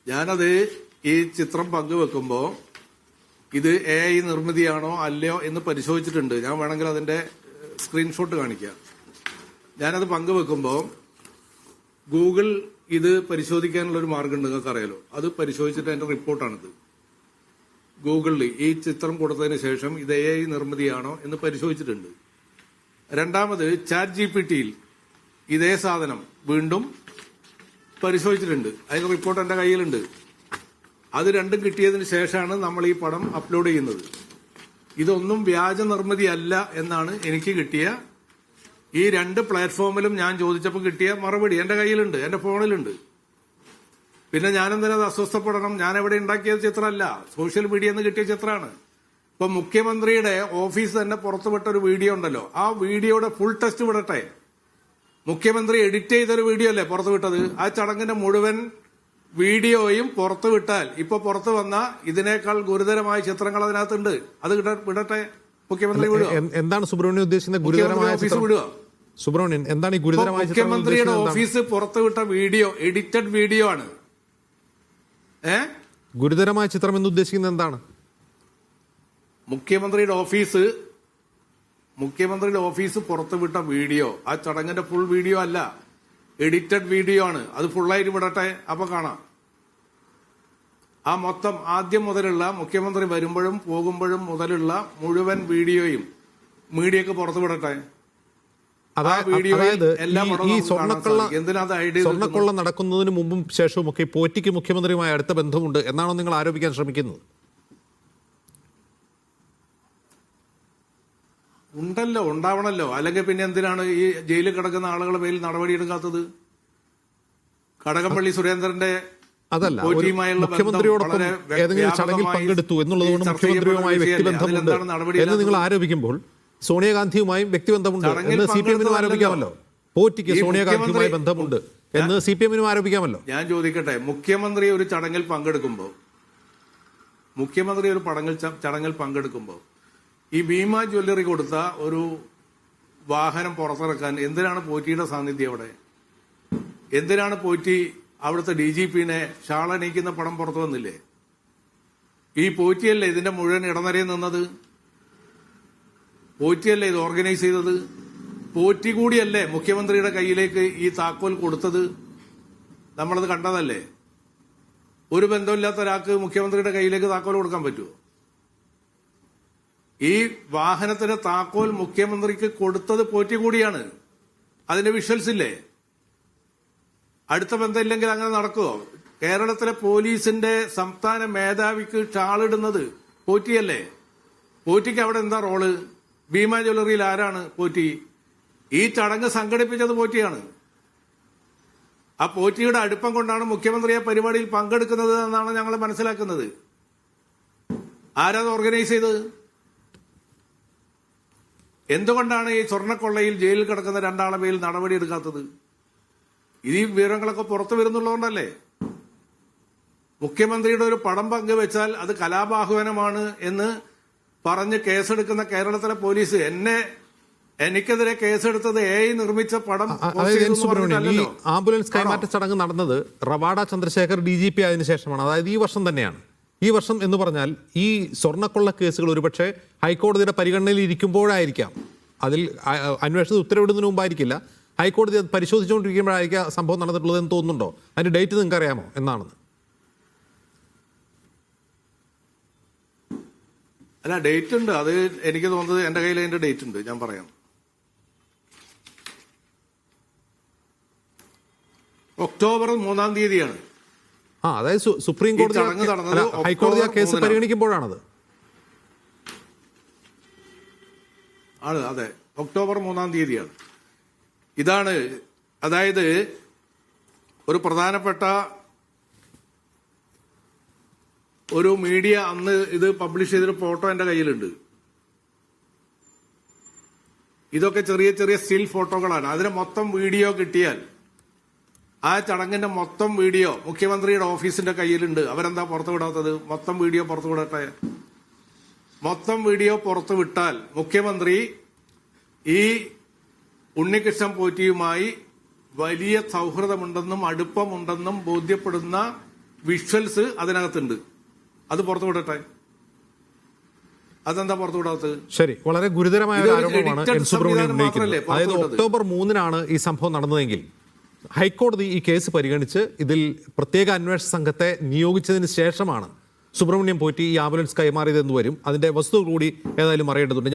ഞാനത് ഈ ചിത്രം പങ്കുവെക്കുമ്പോൾ ഇത് AI നിർമ്മിതിയാണോ അല്ലയോ എന്ന് പരിശോധിച്ചിട്ടുണ്ട്. ഞാൻ വേണമെങ്കിൽ അതിന്റെ സ്ക്രീൻഷോട്ട് കാണിക്കാം. ഞാനത് പങ്കുവെക്കുമ്പോൾ ഗൂഗിൾ ഇത് പരിശോധിക്കാനുള്ള ഒരു മാർഗമുണ്ട്, നിങ്ങൾക്ക് അറിയാലോ. അത് പരിശോധിച്ചിട്ട് അതിന്റെ റിപ്പോർട്ടാണിത്. ഗൂഗിളിൽ ഈ ചിത്രം കൊടുത്തതിന് ശേഷം ഇത് AI നിർമ്മിതിയാണോ എന്ന് പരിശോധിച്ചിട്ടുണ്ട്. രണ്ടാമത് ചാറ്റ് GPTയിൽ ഇതേ സാധനം വീണ്ടും പരിശോധിച്ചിട്ടുണ്ട്. അതിന്റെ റിപ്പോർട്ട് എന്റെ കയ്യിലുണ്ട്. അത് രണ്ടും കിട്ടിയതിന് ശേഷമാണ് നമ്മൾ ഈ പടം അപ്ലോഡ് ചെയ്യുന്നത്. ഇതൊന്നും വ്യാജ നിർമ്മിതിയല്ല എന്നാണ് എനിക്ക് കിട്ടിയ, ഈ രണ്ട് പ്ലാറ്റ്ഫോമിലും ഞാൻ ചോദിച്ചപ്പോൾ കിട്ടിയ മറുപടി എന്റെ കയ്യിലുണ്ട്, എന്റെ ഫോണിലുണ്ട്. പിന്നെ ഞാനെന്തിനാ അത് അസ്വസ്ഥപ്പെടണം? ഞാൻ എവിടെ ഉണ്ടാക്കിയ ചിത്രമല്ല, സോഷ്യൽ മീഡിയയിൽ നിന്ന് കിട്ടിയ ചിത്രമാണ്. ഇപ്പൊ മുഖ്യമന്ത്രിയുടെ ഓഫീസ് തന്നെ പുറത്തുവിട്ട ഒരു വീഡിയോ ഉണ്ടല്ലോ, ആ വീഡിയോയുടെ ഫുൾ ടെസ്റ്റ് വിടട്ടെ. മുഖ്യമന്ത്രി എഡിറ്റ് ചെയ്തൊരു വീഡിയോ അല്ലേ പുറത്തുവിട്ടത്? ആ ചടങ്ങിന്റെ മുഴുവൻ വീഡിയോയും പുറത്തുവിട്ടാൽ ഇപ്പൊ പുറത്തു വന്ന ഇതിനേക്കാൾ ഗുരുതരമായ ചിത്രങ്ങൾ അതിനകത്തുണ്ട്. അത് വിടട്ടെ, മുഖ്യമന്ത്രി വിടുക. എന്താണ് സുബ്രഹ്മണ്യൻ ഉദ്ദേശിക്കുന്ന ഗുരുതരമായ ഓഫീസ് വിടുക? സുബ്രഹ്മണ്യൻ, എന്താണ് ഈ ഗുരുതരമായ മുഖ്യമന്ത്രിയുടെ ഓഫീസ് പുറത്തുവിട്ട വീഡിയോ എഡിറ്റഡ് വീഡിയോ ആണ്. ഗുരുതരമായ ചിത്രം എന്ന് ഉദ്ദേശിക്കുന്നത് എന്താണ്? മുഖ്യമന്ത്രിയുടെ ഓഫീസ് പുറത്തുവിട്ട വീഡിയോ ആ ചടങ്ങിന്റെ ഫുൾ വീഡിയോ അല്ല, എഡിറ്റഡ് വീഡിയോ ആണ്. അത് ഫുള്ളായിട്ട് വിടട്ടെ, അപ്പൊ കാണാം. ആ മൊത്തം ആദ്യം മുതലുള്ള മുഖ്യമന്ത്രി വരുമ്പോഴും പോകുമ്പോഴും മുതലുള്ള മുഴുവൻ വീഡിയോയും മീഡിയക്ക് പുറത്തു വിടട്ടെ. അതായത് ഈ സ്വർണ്ണക്കൊള്ള നടക്കുന്നതിന് മുമ്പും ശേഷവും ഒക്കെ പോറ്റിക്ക് മുഖ്യമന്ത്രിയുമായി അടുത്ത ബന്ധമുണ്ട് എന്നാണോ നിങ്ങൾ ആരോപിക്കാൻ ശ്രമിക്കുന്നത്? ഉണ്ടല്ലോ, ഉണ്ടാവണല്ലോ. അല്ലെങ്കിൽ പിന്നെ എന്തിനാണ് ഈ ജയിലിൽ കിടക്കുന്ന ആളുകളുടെ പേരിൽ നടപടിയെടുക്കാത്തത്? കടകംപള്ളി സുരേന്ദ്രന്റെ അതല്ല, മുഖ്യമന്ത്രിയോടൊപ്പം ഏതെങ്കിലും ചടങ്ങിൽ പങ്കെടുത്തു എന്നുള്ളതുകൊണ്ട് മുഖ്യമന്ത്രിയുമായി വ്യക്തിബന്ധമുണ്ട് എന്ന് നിങ്ങൾ ആരോപിക്കുമ്പോൾ സോണിയാഗാന്ധിയുമായും വ്യക്തിബന്ധമുണ്ട് എന്ന് CPM-നും ആരോപിക്കാമല്ലോ. പോറ്റിക്ക് സോണിയാഗാന്ധിയുമായി ബന്ധമുണ്ട് എന്ന് CPM-നും ആരോപിക്കാമല്ലോ. ഞാൻ ചോദിക്കട്ടെ, മുഖ്യമന്ത്രി ഒരു ചടങ്ങിൽ പങ്കെടുക്കുമ്പോൾ ഈ ഭീമ ജ്വല്ലറി കൊടുത്ത ഒരു വാഹനം പുറത്തിറക്കാൻ എന്തിനാണ് പോറ്റിയുടെ സാന്നിധ്യം അവിടെ? എന്തിനാണ് പോറ്റി അവിടുത്തെ DGP-നെ ഷാളണിയിക്കുന്ന പടം പുറത്തു വന്നില്ലേ? ഈ പോറ്റിയല്ലേ ഇതിന്റെ മുഴുവൻ ഇടനിരയിൽ നിന്നത്? പോറ്റിയല്ലേ ഇത് ഓർഗനൈസ് ചെയ്തത്? പോറ്റി കൂടിയല്ലേ മുഖ്യമന്ത്രിയുടെ കയ്യിലേക്ക് ഈ താക്കോൽ കൊടുത്തത്? നമ്മളത് കണ്ടതല്ലേ. ഒരു ബന്ധമില്ലാത്ത ഒരാൾക്ക് മുഖ്യമന്ത്രിയുടെ കയ്യിലേക്ക് താക്കോൽ കൊടുക്കാൻ പറ്റുമോ? ഈ വാഹനത്തിന്റെ താക്കോൽ മുഖ്യമന്ത്രിക്ക് കൊടുത്തത് പോറ്റി കൂടിയാണ്. അതിന്റെ വിഷ്വൽസ് ഇല്ലേ? അടുത്ത ബന്ധമില്ലെങ്കിൽ അങ്ങനെ നടക്കുമോ? കേരളത്തിലെ പോലീസിന്റെ സംസ്ഥാന മേധാവിക്ക് ഷാളിടുന്നത് പോറ്റിയല്ലേ? പോറ്റിക്ക് അവിടെ എന്താ റോള്? ഭീമ ജ്വല്ലറിയിൽ ആരാണ് പോറ്റി? ഈ ചടങ്ങ് സംഘടിപ്പിച്ചത് പോറ്റിയാണ്. ആ പോറ്റിയുടെ അടുപ്പം കൊണ്ടാണ് മുഖ്യമന്ത്രി ആ പരിപാടിയിൽ പങ്കെടുക്കുന്നത് എന്നാണ് ഞങ്ങൾ മനസ്സിലാക്കുന്നത്. ആരാത് ഓർഗനൈസ് ചെയ്തത്? എന്തുകൊണ്ടാണ് ഈ സ്വർണ്ണക്കൊള്ളയിൽ ജയിലിൽ കിടക്കുന്ന രണ്ടാളെ പേരിൽ നടപടിയെടുക്കാത്തത്? ഈ വിവരങ്ങളൊക്കെ പുറത്തു വരുന്നുള്ളതുകൊണ്ടല്ലേ. മുഖ്യമന്ത്രിയുടെ ഒരു പടം പങ്കുവെച്ചാൽ അത് കലാപാഹ്വാനമാണ് എന്ന് പറഞ്ഞ് കേസെടുക്കുന്ന കേരളത്തിലെ പോലീസ് എനിക്കെതിരെ കേസെടുത്തത് AI നിർമ്മിച്ച പടം. ആംബുലൻസ് കൈമാറ്റ ചടങ്ങ് നടന്നത് റവാഡ ചന്ദ്രശേഖർ DGP ആയതിനു ശേഷമാണ്. അതായത് ഈ വർഷം തന്നെയാണ്. ഈ വർഷം എന്ന് പറഞ്ഞാൽ ഈ സ്വർണ്ണക്കൊള്ള കേസുകൾ ഒരുപക്ഷെ ഹൈക്കോടതിയുടെ പരിഗണനയിൽ ഇരിക്കുമ്പോഴായിരിക്കാം, അതിൽ അന്വേഷണത്തിൽ ഉത്തരവിടുന്നതിന് മുമ്പായിരിക്കില്ല, ഹൈക്കോടതി അത് പരിശോധിച്ചുകൊണ്ടിരിക്കുമ്പോഴായിരിക്കാം സംഭവം നടന്നിട്ടുള്ളത് എന്ന് തോന്നുന്നുണ്ടോ? അതിന്റെ ഡേറ്റ് നിങ്ങൾക്ക് അറിയാമോ എന്നാണെന്ന്? അല്ല, ഡേറ്റ് ഉണ്ട്. അത് എനിക്ക് തോന്നുന്നത് എന്റെ കയ്യിൽ അതിന്റെ ഡേറ്റ് ഉണ്ട്, ഞാൻ പറയാം. ഒക്ടോബർ 3-ാം തീയതിയാണ്. അതായത് സുപ്രീം കോടതി ഹൈക്കോടതി ആ കേസ് പരിഗണിക്കുമ്പോഴാണത്. അതെ, ഒക്ടോബർ 3-ാം തീയതിയാണ്. ഇതാണ്, അതായത് ഒരു പ്രധാനപ്പെട്ട ഒരു മീഡിയ അന്ന് ഇത് പബ്ലിഷ് ചെയ്തൊരു ഫോട്ടോ എന്റെ കയ്യിലുണ്ട്. ഇതൊക്കെ ചെറിയ ചെറിയ സ്റ്റിൽ ഫോട്ടോകളാണ്. അതിന് മൊത്തം വീഡിയോ കിട്ടിയാൽ ആ ചടങ്ങിന്റെ മൊത്തം വീഡിയോ മുഖ്യമന്ത്രിയുടെ ഓഫീസിന്റെ കയ്യിലുണ്ട്. അവരെന്താ പുറത്തുവിടാത്തത്? മൊത്തം വീഡിയോ പുറത്തുവിടട്ടെ. മൊത്തം വീഡിയോ പുറത്തുവിട്ടാൽ മുഖ്യമന്ത്രി ഈ ഉണ്ണികൃഷ്ണൻ പോറ്റിയുമായി വലിയ സൗഹൃദമുണ്ടെന്നും അടുപ്പമുണ്ടെന്നും ബോധ്യപ്പെടുന്ന വിഷ്വൽസ് അതിനകത്തുണ്ട്. അത് പുറത്തു വിടട്ടെ. അതെന്താ പുറത്തു വിടാത്തത്? ശരി, വളരെ ഗുരുതരമായ ഒരു ആരോപണമാണ് എൻ സുബ്രഹ്മണ്യൻ ഉന്നയിക്കുന്നത്. അതായത് പുറത്തുവിട്ടത്. ഒക്ടോബർ 3-നാണ് ഈ സംഭവം നടന്നതെങ്കിൽ ഹൈക്കോടതി ഈ കേസ് പരിഗണിച്ച് ഇതിൽ പ്രത്യേക അന്വേഷണ സംഘത്തെ നിയോഗിച്ചതിന് ശേഷമാണ് സുബ്രഹ്മണ്യം പോറ്റി ഈ ആംബുലൻസ് കൈമാറിയതെന്ന് വരും. അതിന്റെ വസ്തുത കൂടി ഏതായാലും അറിയേണ്ടതുണ്ട്.